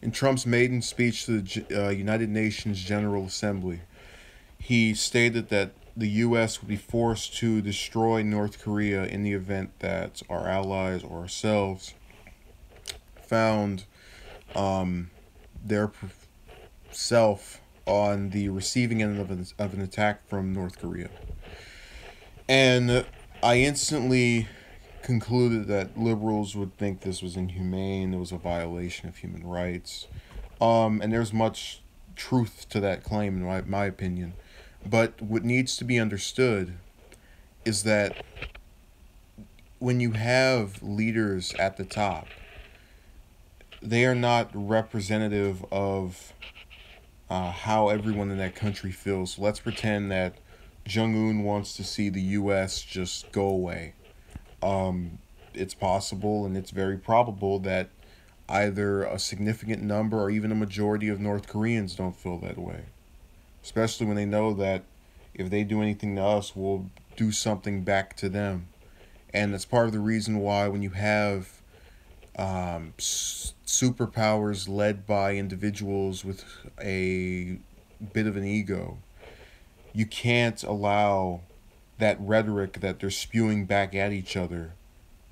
In Trump's maiden speech to the United Nations General Assembly, he stated that the U.S. would be forced to destroy North Korea in the event that our allies or ourselves found um, their self on the receiving end of an attack from North Korea. And I instantly concluded that liberals would think this was inhumane, it was a violation of human rights. And there's much truth to that claim, in my opinion. But what needs to be understood is that when you have leaders at the top, they are not representative of how everyone in that country feels. So let's pretend that Jong Un wants to see the U.S. just go away. Um, it's possible and it's very probable that either a significant number or even a majority of North Koreans don't feel that way, especially when they know that if they do anything to us, we'll do something back to them. And that's part of the reason why when you have superpowers led by individuals with a bit of an ego, you can't allow that rhetoric that they're spewing back at each other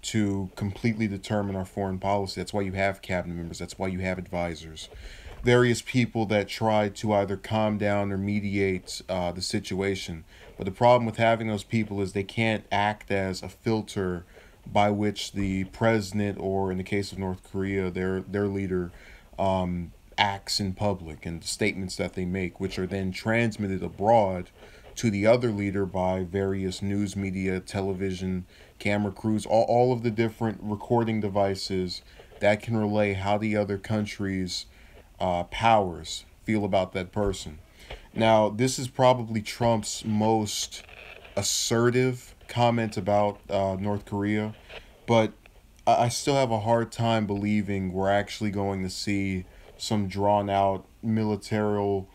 to completely determine our foreign policy. That's why you have cabinet members. That's why you have advisors. Various people that try to either calm down or mediate the situation. But the problem with having those people is they can't act as a filter by which the president, or in the case of North Korea, their leader, acts in public and the statements that they make, which are then transmitted abroad to the other leader by various news media, television, camera crews, all of the different recording devices that can relay how the other country's powers feel about that person. Now, this is probably Trump's most assertive comment about North Korea, but I still have a hard time believing we're actually going to see some drawn out military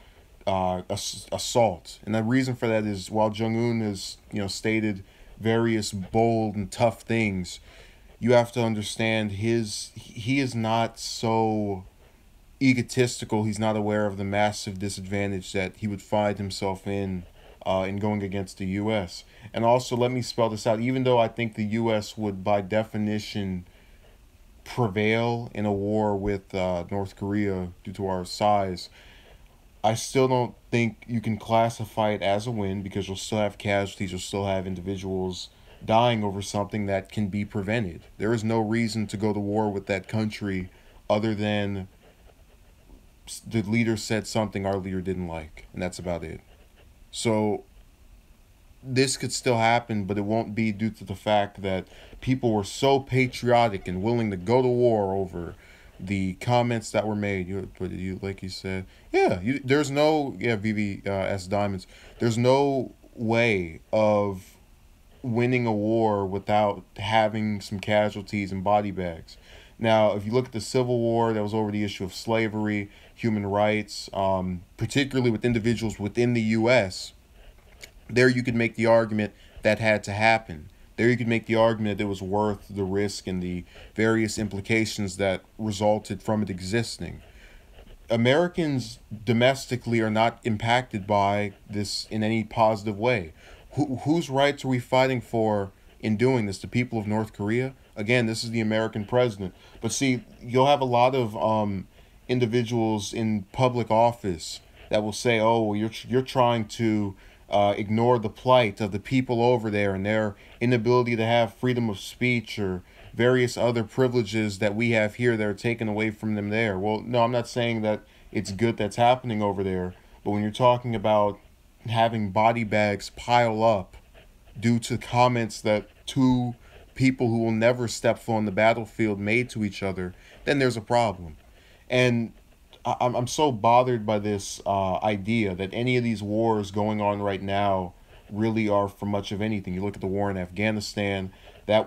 assault. And the reason for that is while Jong Un has stated various bold and tough things, you have to understand he is not so egotistical. He's not aware of the massive disadvantage that he would find himself in going against the U.S. And also, let me spell this out. Even though I think the U.S. would, by definition, prevail in a war with North Korea due to our size, I still don't think you can classify it as a win because you'll still have casualties, you'll still have individuals dying over something that can be prevented. There is no reason to go to war with that country other than the leader said something our leader didn't like, and that's about it. So this could still happen, but it won't be due to the fact that people were so patriotic and willing to go to war over the comments that were made. You like you said, yeah. There's no VVS Diamonds. There's no way of winning a war without having some casualties and body bags. Now, if you look at the Civil War, that was over the issue of slavery, human rights, particularly with individuals within the U.S. There you could make the argument that had to happen. There you could make the argument that it was worth the risk and the various implications that resulted from it existing. Americans domestically are not impacted by this in any positive way. Whose rights are we fighting for in doing this? The people of North Korea? Again, this is the American president. But see, you'll have a lot of individuals in public office that will say, "Oh, well, you're trying to ignore the plight of the people over there and their inability to have freedom of speech or various other privileges that we have here that are taken away from them there." Well, no, I'm not saying that it's good that's happening over there, but when you're talking about having body bags pile up due to comments that two people who will never step foot on the battlefield made to each other, then there's a problem. And I'm so bothered by this idea that any of these wars going on right now really are for much of anything. You look at the war in Afghanistan, that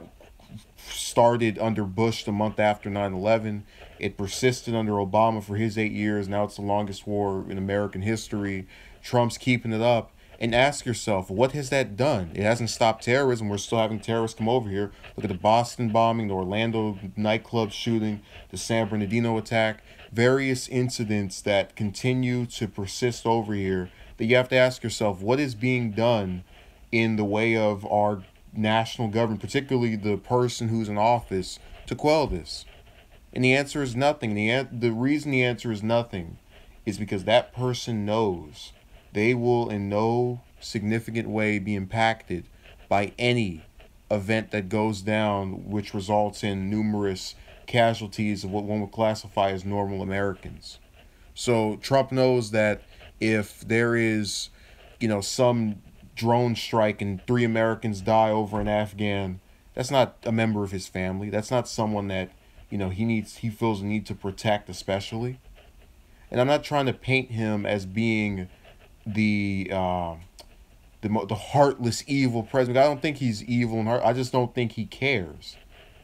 started under Bush the month after 9/11. It persisted under Obama for his 8 years. Now it's the longest war in American history. Trump's keeping it up. and ask yourself, what has that done? It hasn't stopped terrorism. We're still having terrorists come over here. Look at the Boston bombing, the Orlando nightclub shooting, the San Bernardino attack, various incidents that continue to persist over here that you have to ask yourself, what is being done in the way of our national government, particularly the person who's in office, to quell this? And the answer is nothing. The reason the answer is nothing is because that person knows they will in no significant way be impacted by any event that goes down which results in numerous casualties of what one would classify as normal Americans. So Trump knows that if there is, some drone strike and 3 Americans die over in Afghan, that's not a member of his family. That's not someone that, he feels the need to protect especially. And I'm not trying to paint him as being the heartless evil president. I don't think he's evil and heart. I just don't think he cares.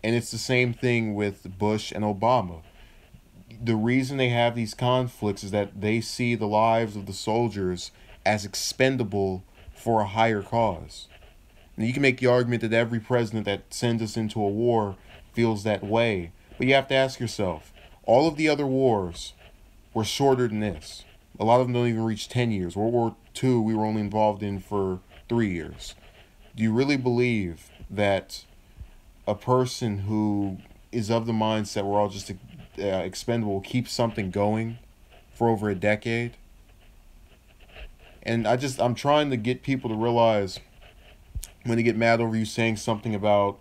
And it's the same thing with Bush and Obama. The reason they have these conflicts is that they see the lives of the soldiers as expendable for a higher cause. And you can make the argument that every president that sends us into a war feels that way. But you have to ask yourself, all of the other wars were shorter than this. A lot of them don't even reach 10 years. World War II, we were only involved in for 3 years. Do you really believe that a person who is of the mindset we're all just expendable will keep something going for over a decade? And I'm trying to get people to realize when they get mad over you saying something about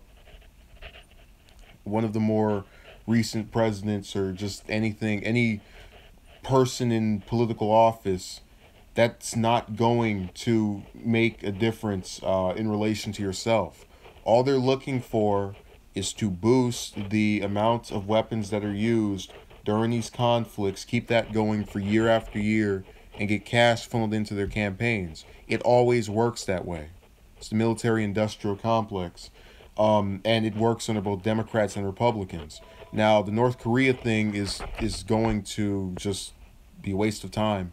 one of the more recent presidents or just anything, any person in political office, that's not going to make a difference in relation to yourself. All they're looking for is to boost the amount of weapons that are used during these conflicts, keep that going for year after year, and get cash funneled into their campaigns. It always works that way. It's the military-industrial complex. And it works under both Democrats and Republicans. Now, the North Korea thing is going to just be a waste of time.